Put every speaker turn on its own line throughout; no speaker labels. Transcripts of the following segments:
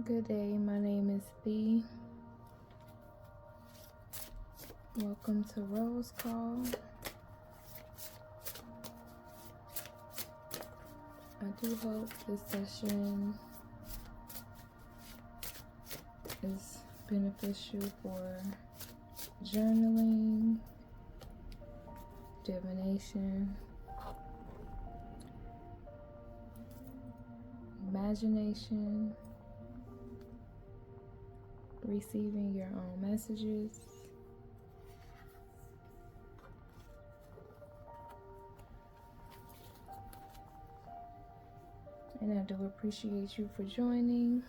Good day, my name is Thee. Welcome to Rose Call. I do hope this session is beneficial for journaling, divination, imagination, receiving your own messages, and I do appreciate you for joining.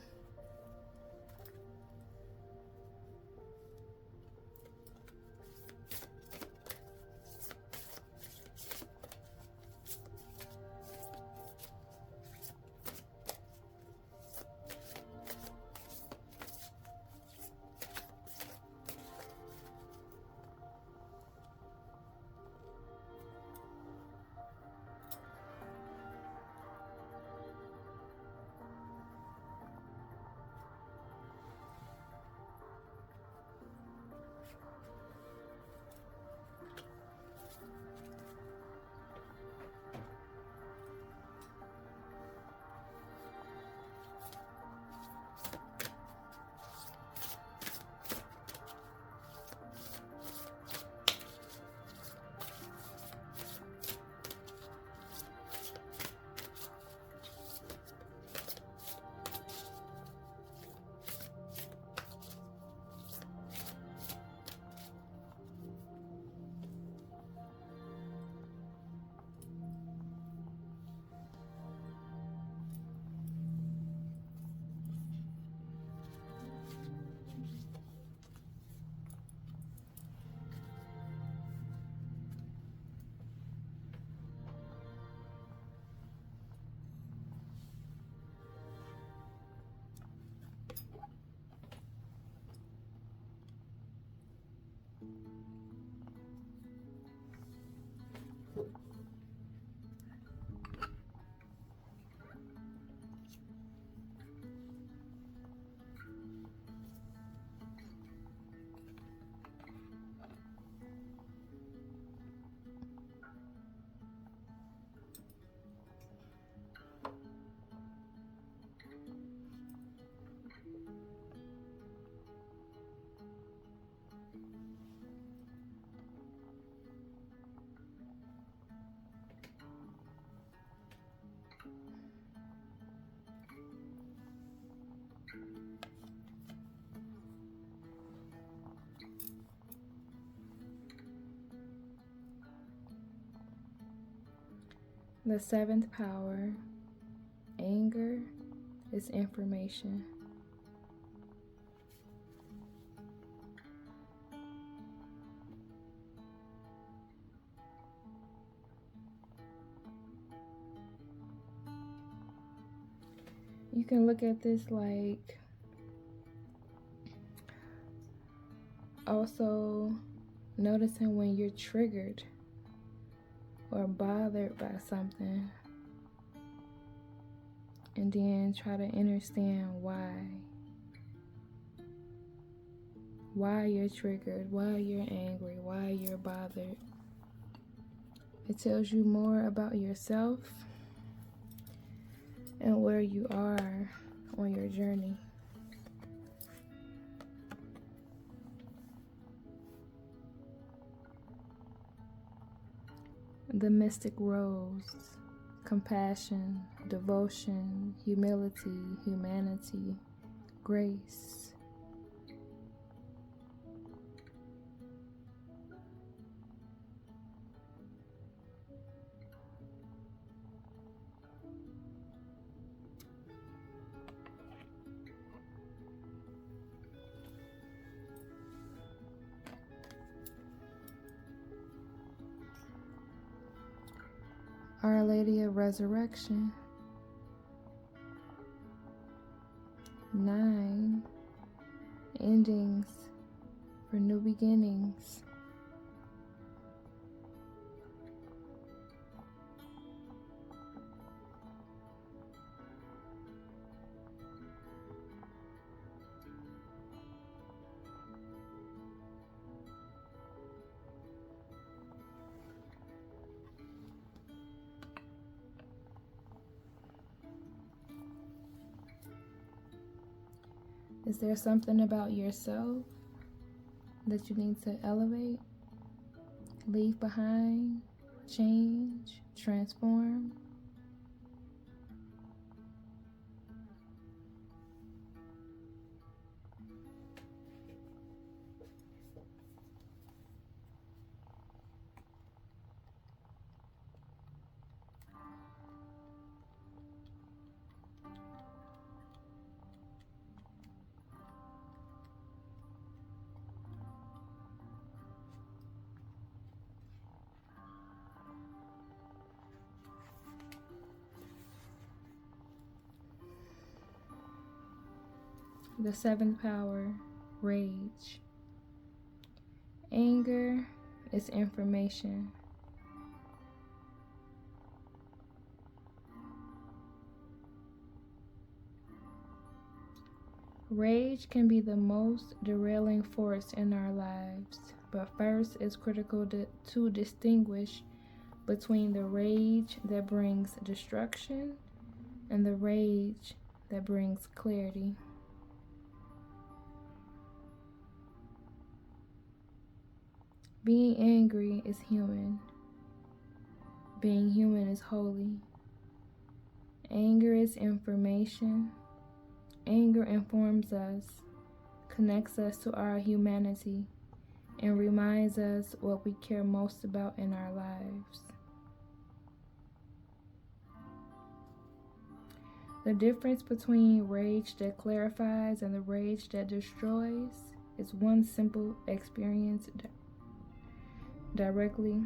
The seventh power, anger, is information. You can look at this like also noticing when you're triggered or bothered by something, and then try to understand why you're triggered, why you're angry, why you're bothered. It tells you more about yourself and where you are on your journey. The mystic rose, compassion, devotion, humility, humanity, grace. Our Lady of Resurrection. 9 endings for new beginnings. Is there something about yourself that you need to elevate, leave behind, change, transform? The seventh power, rage. Anger is information. Rage can be the most derailing force in our lives, but first it's critical to distinguish between the rage that brings destruction and the rage that brings clarity. Being angry is human. Being human is holy. Anger is information. Anger informs us, connects us to our humanity, and reminds us what we care most about in our lives. The difference between rage that clarifies and the rage that destroys is one simple experience directly,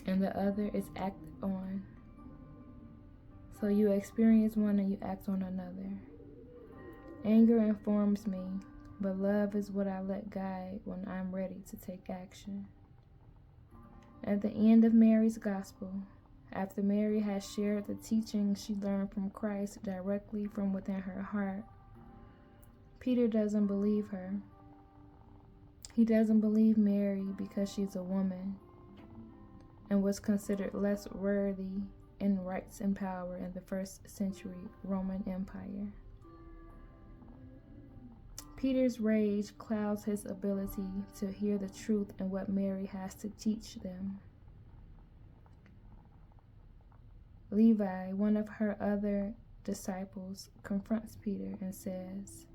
and the other is acted on. So you experience one and you act on another. Anger informs me, but love is what I let guide when I'm ready to take action. At the end of Mary's Gospel, after Mary has shared the teachings she learned from Christ directly from within her heart, Peter doesn't believe her. He doesn't believe Mary because she's a woman and was considered less worthy in rights and power in the first century Roman Empire. Peter's rage clouds his ability to hear the truth in what Mary has to teach them. Levi, one of her other disciples, confronts Peter and says,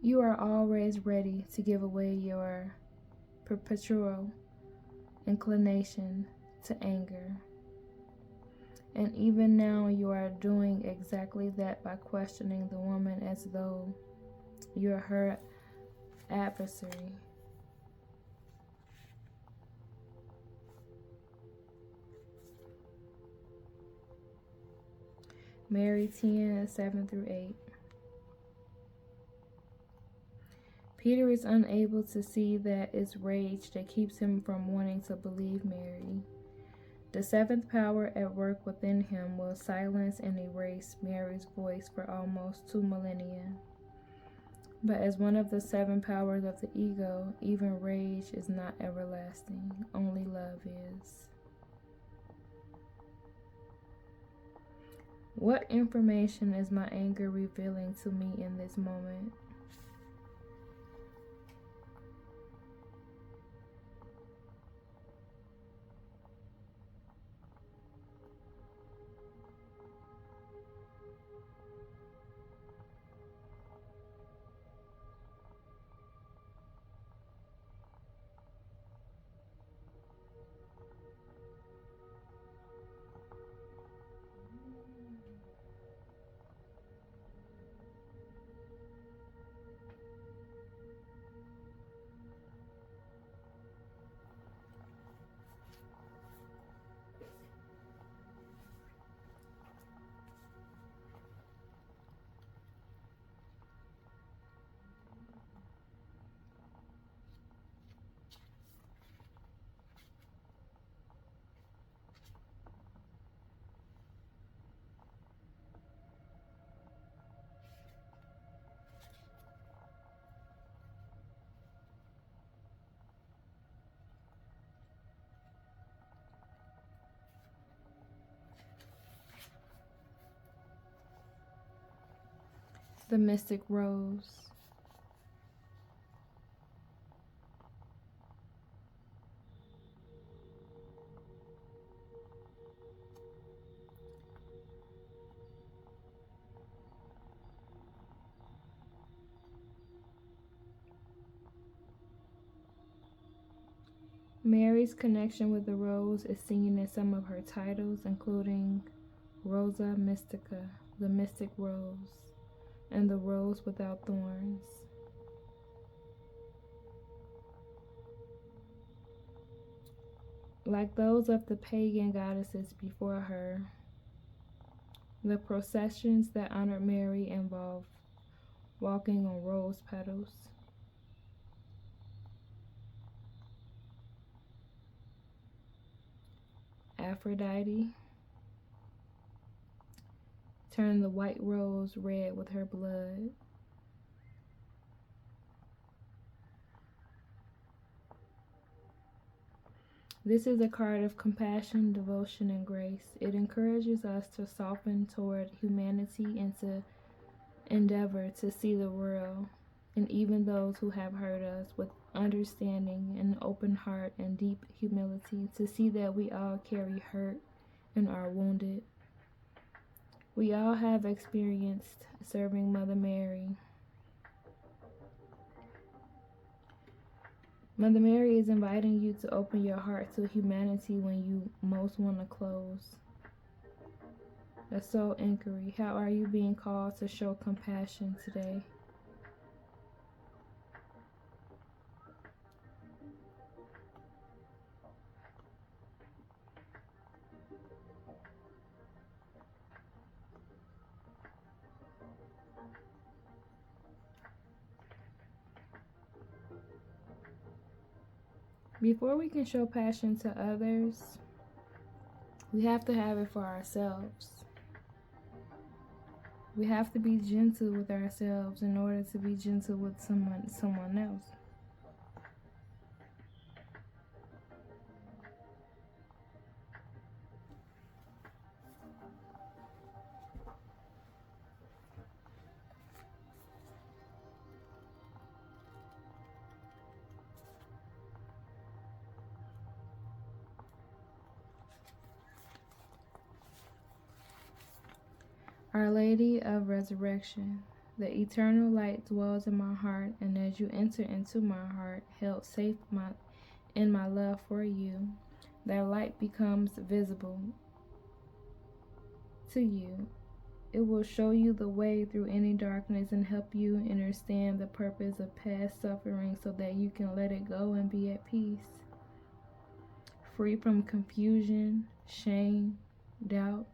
"You are always ready to give away your perpetual inclination to anger. And even now you are doing exactly that by questioning the woman as though you're her adversary." Mary 10, 7 through 8. Peter is unable to see that it's rage that keeps him from wanting to believe Mary. The seventh power at work within him will silence and erase Mary's voice for almost 2 millennia. But as one of the 7 powers of the ego, even rage is not everlasting. Only love is. What information is my anger revealing to me in this moment? the mystic rose. Mary's connection with the rose is seen in some of her titles, including Rosa Mystica, the mystic rose, and the rose without thorns. Like those of the pagan goddesses before her, the processions that honored Mary involved walking on rose petals. Aphrodite turned the white rose red with her blood. This is a card of compassion, devotion, and grace. It encourages us to soften toward humanity and to endeavor to see the world and even those who have hurt us with understanding and open heart and deep humility, to see that we all carry hurt and are wounded. We all have experienced serving Mother Mary. Mother Mary is inviting you to open your heart to humanity when you most want to close. A soul inquiry. How are you being called to show compassion today? Before we can show passion to others, we have to have it for ourselves. We have to be gentle with ourselves in order to be gentle with someone else. Our Lady of Resurrection, the eternal light dwells in my heart, and as you enter into my heart, held safe in my love for you, that light becomes visible to you. It will show you the way through any darkness and help you understand the purpose of past suffering so that you can let it go and be at peace, free from confusion, shame, doubt.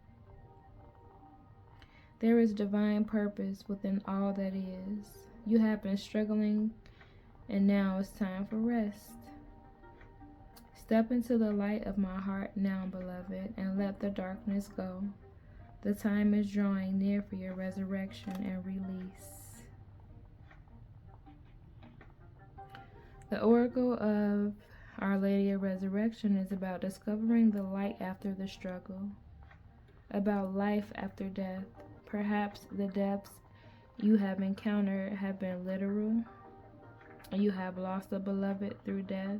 There is divine purpose within all that is. You have been struggling, and now it's time for rest. Step into the light of my heart now, beloved, and let the darkness go. The time is drawing near for your resurrection and release. The oracle of Our Lady of Resurrection is about discovering the light after the struggle, about life after death. Perhaps the deaths you have encountered have been literal, and you have lost a beloved through death,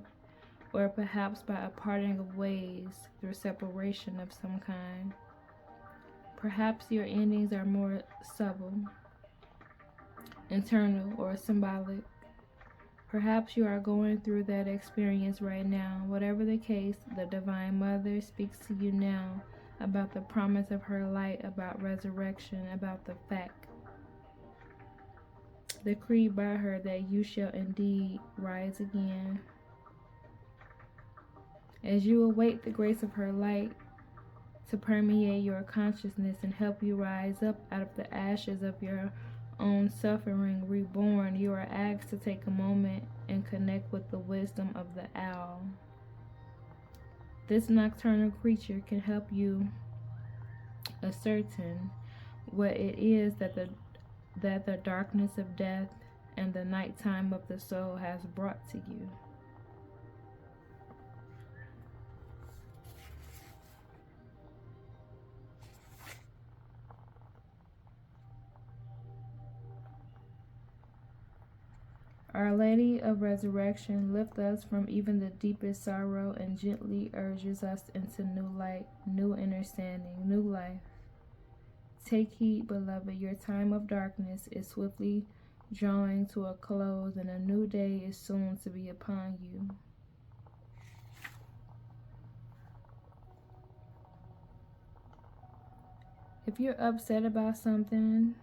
or perhaps by a parting of ways through separation of some kind. Perhaps your endings are more subtle, internal, or symbolic. Perhaps you are going through that experience right now. Whatever the case, the Divine Mother speaks to you now about the promise of her light, about resurrection, about the fact decreed by her that you shall indeed rise again. As you await the grace of her light to permeate your consciousness and help you rise up out of the ashes of your own suffering, reborn, you are asked to take a moment and connect with the wisdom of the owl. This nocturnal creature can help you ascertain what it is that the darkness of death and the nighttime of the soul has brought to you. Our Lady of Resurrection lifts us from even the deepest sorrow and gently urges us into new light, new understanding, new life. Take heed, beloved, your time of darkness is swiftly drawing to a close, and a new day is soon to be upon you. If you're upset about something,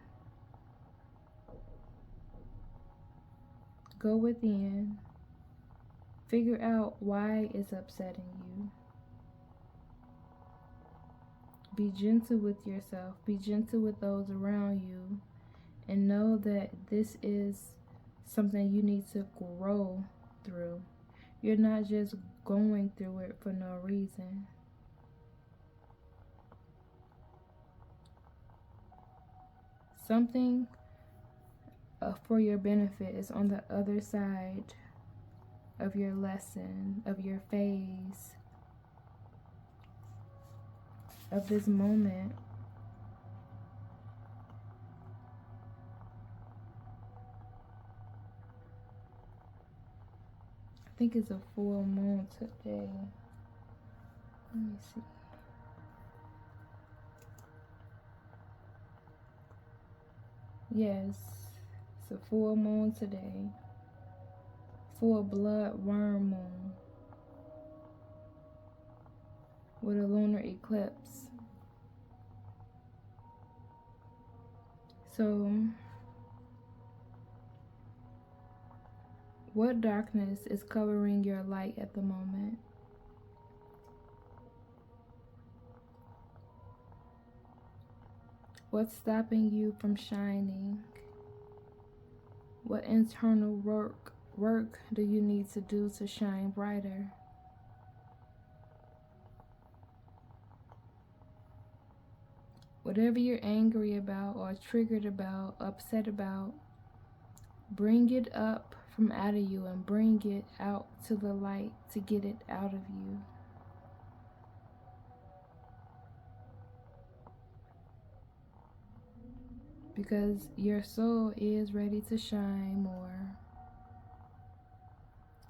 go within. Figure out why it's upsetting you. Be gentle with yourself. Be gentle with those around you. And know that this is something you need to grow through. You're not just going through it for no reason. Something for your benefit is on the other side of your lesson, of your phase, of this moment. I think it's a full moon today. Let me see. Yes, it's a full moon today. Full blood worm moon with a lunar eclipse. So, what darkness is covering your light at the moment? What's stopping you from shining? What internal work do you need to do to shine brighter? Whatever you're angry about or triggered about, upset about, bring it up from out of you and bring it out to the light to get it out of you. Because your soul is ready to shine more.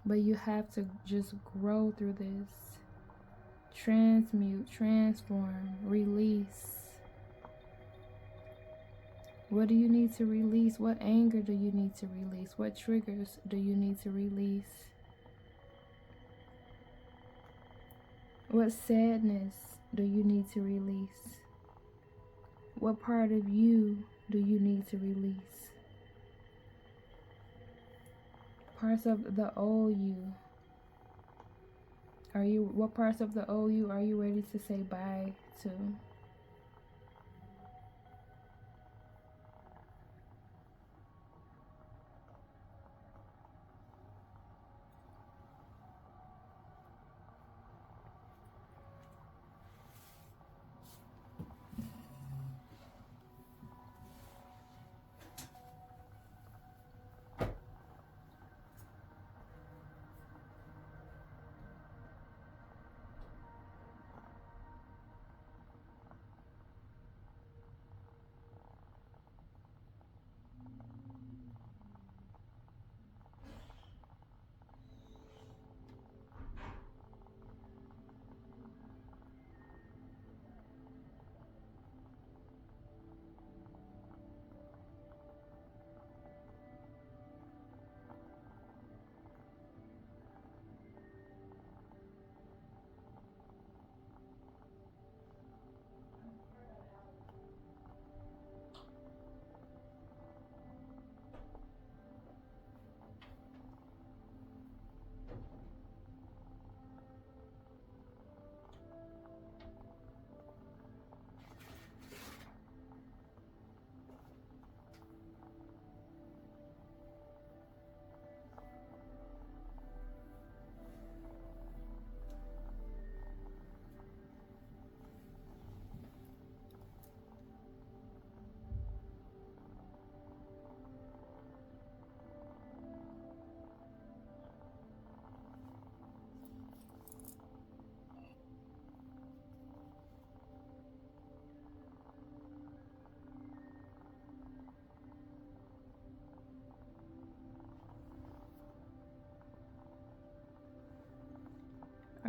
But you have to just grow through this. Transmute, transform, release. What do you need to release? What anger do you need to release? What triggers do you need to release? What sadness do you need to release? What part of you do you need to release? Parts of the old you. What parts of the old you are you ready to say bye to?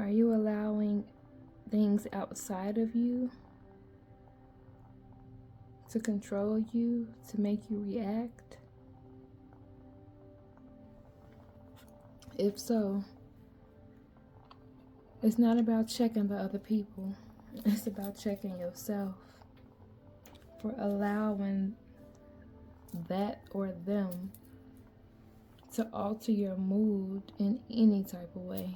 Are you allowing things outside of you to control you, to make you react? If so, it's not about checking the other people. It's about checking yourself for allowing that or them to alter your mood in any type of way.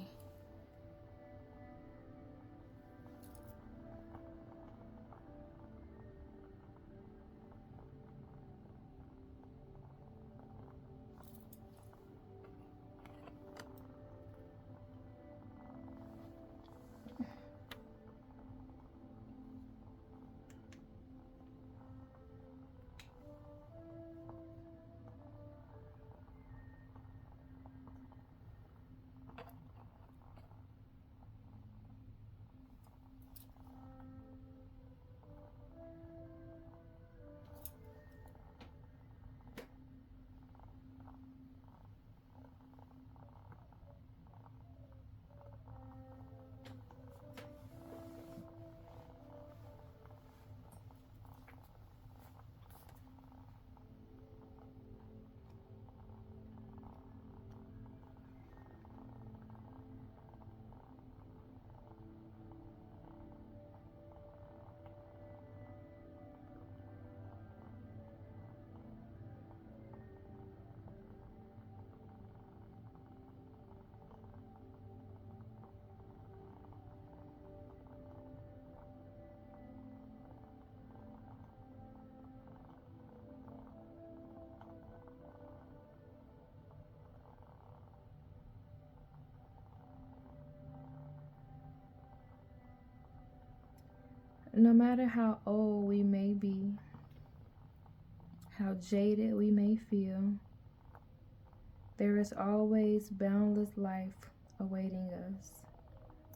No matter how old we may be, how jaded we may feel, there is always boundless life awaiting us.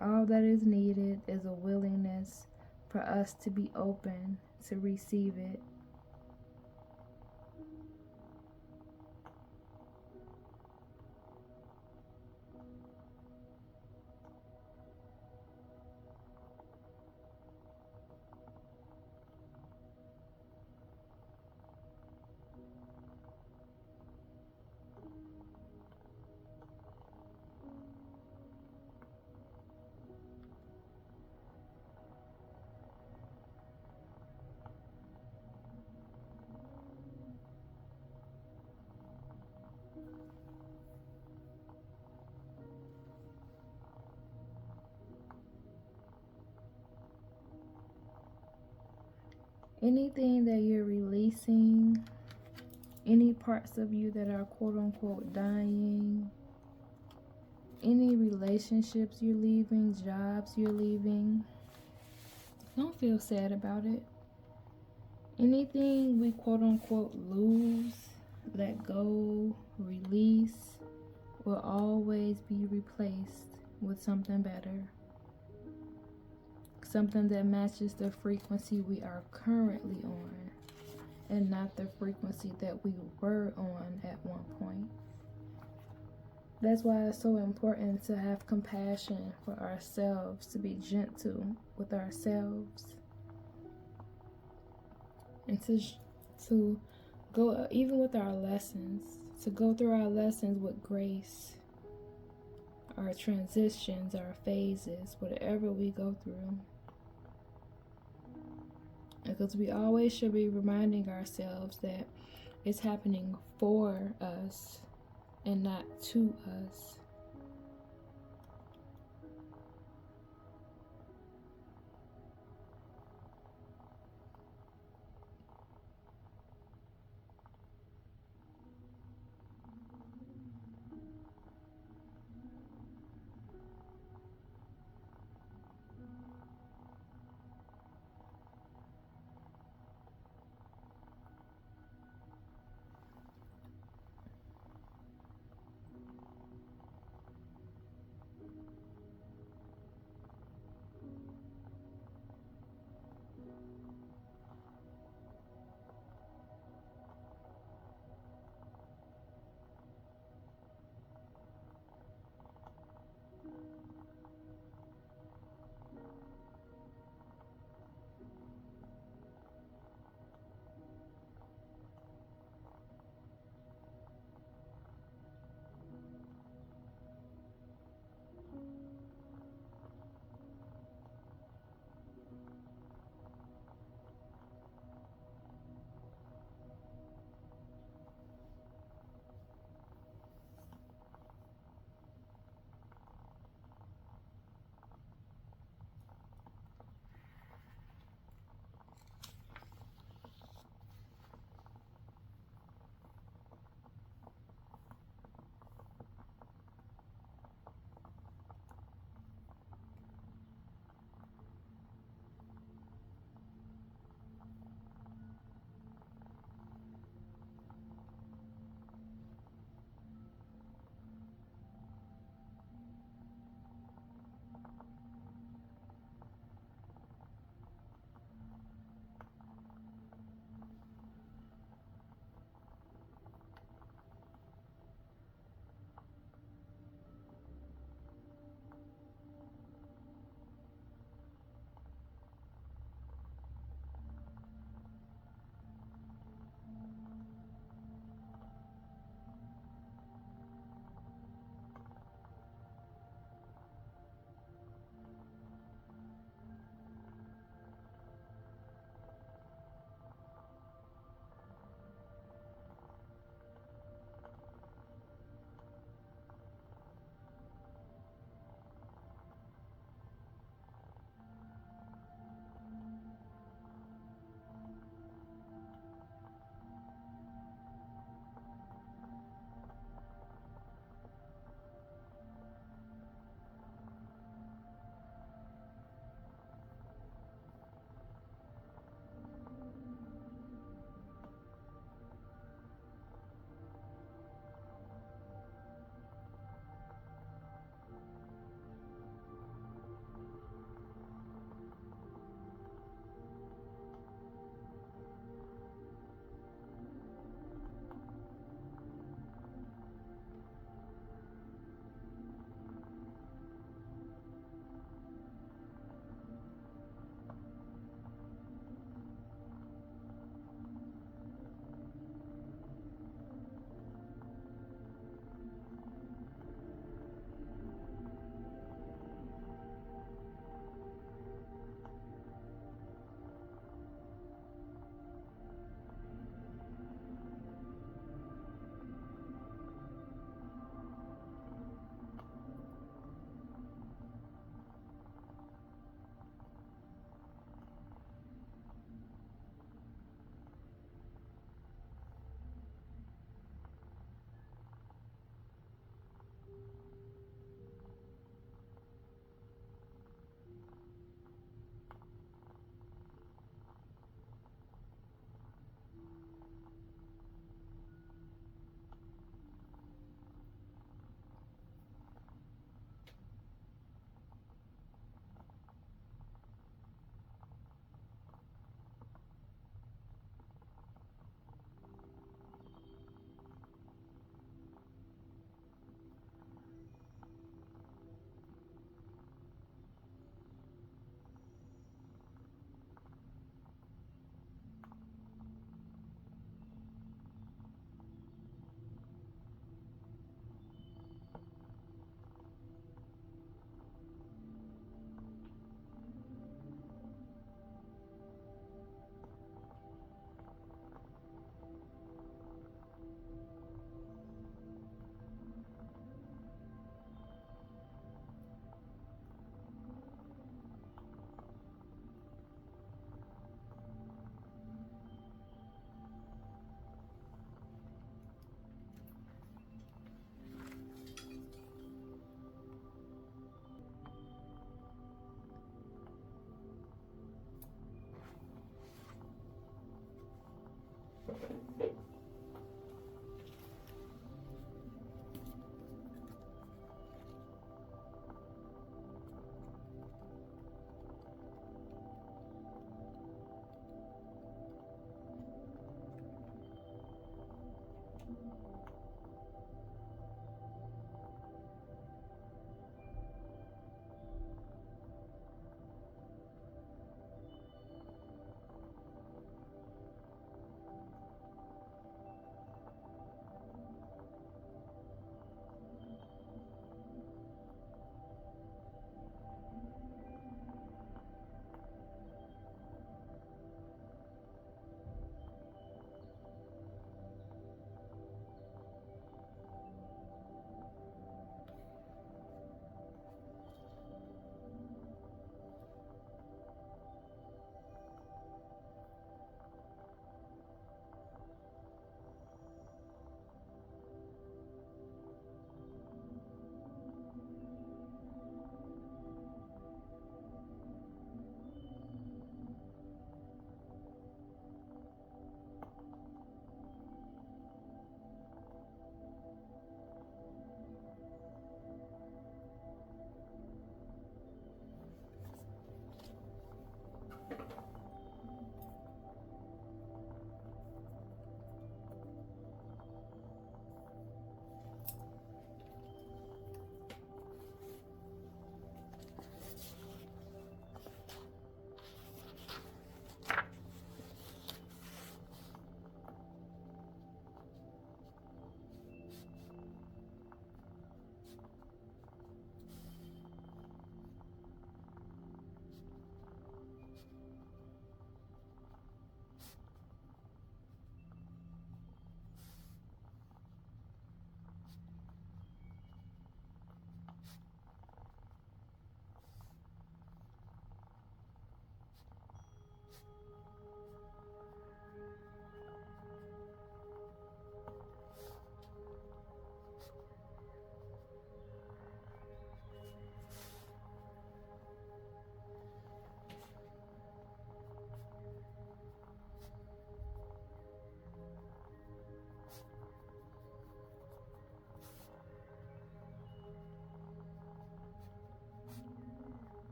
All that is needed is a willingness for us to be open to receive it. Anything that you're releasing, any parts of you that are quote unquote dying, any relationships you're leaving, jobs you're leaving, don't feel sad about it. Anything we quote unquote lose, let go, release, will always be replaced with something better. Something that matches the frequency we are currently on, and not the frequency that we were on at one point. That's why it's so important to have compassion for ourselves, to be gentle with ourselves, and to go, even with our lessons, to go through our lessons with grace, our transitions, our phases, whatever we go through. Because we always should be reminding ourselves that it's happening for us and not to us.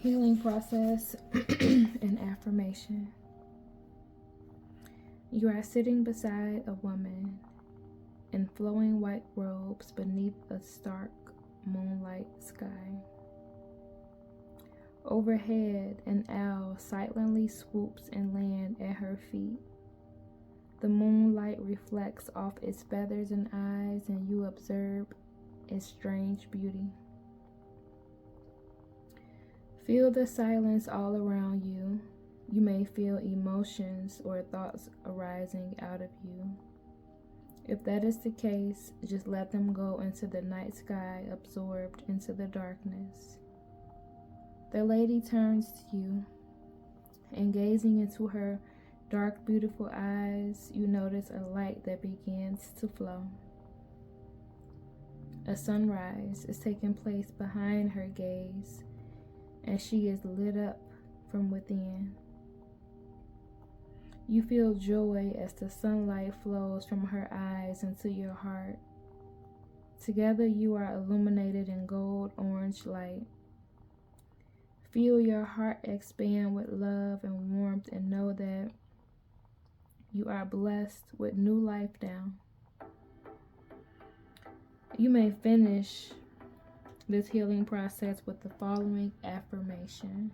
Healing process and affirmation. You are sitting beside a woman in flowing white robes beneath a stark moonlight sky. Overhead, an owl silently swoops and lands at her feet. The moonlight reflects off its feathers and eyes, and you observe its strange beauty. Feel the silence all around you. You may feel emotions or thoughts arising out of you. If that is the case, just let them go into the night sky, absorbed into the darkness. The lady turns to you, and gazing into her dark, beautiful eyes, you notice a light that begins to flow. A sunrise is taking place behind her gaze, and she is lit up from within. You feel joy as the sunlight flows from her eyes into your heart. Together you are illuminated in gold orange light. Feel your heart expand with love and warmth, and know that you are blessed with new life now. You may finish this healing process with the following affirmation.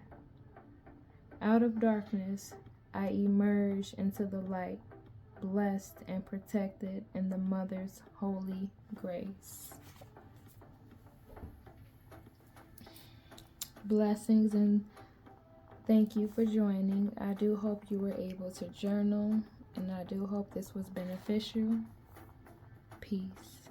Out of darkness, I emerge into the light, blessed and protected in the Mother's holy grace. Blessings, and thank you for joining. I do hope you were able to journal, and I do hope this was beneficial. Peace.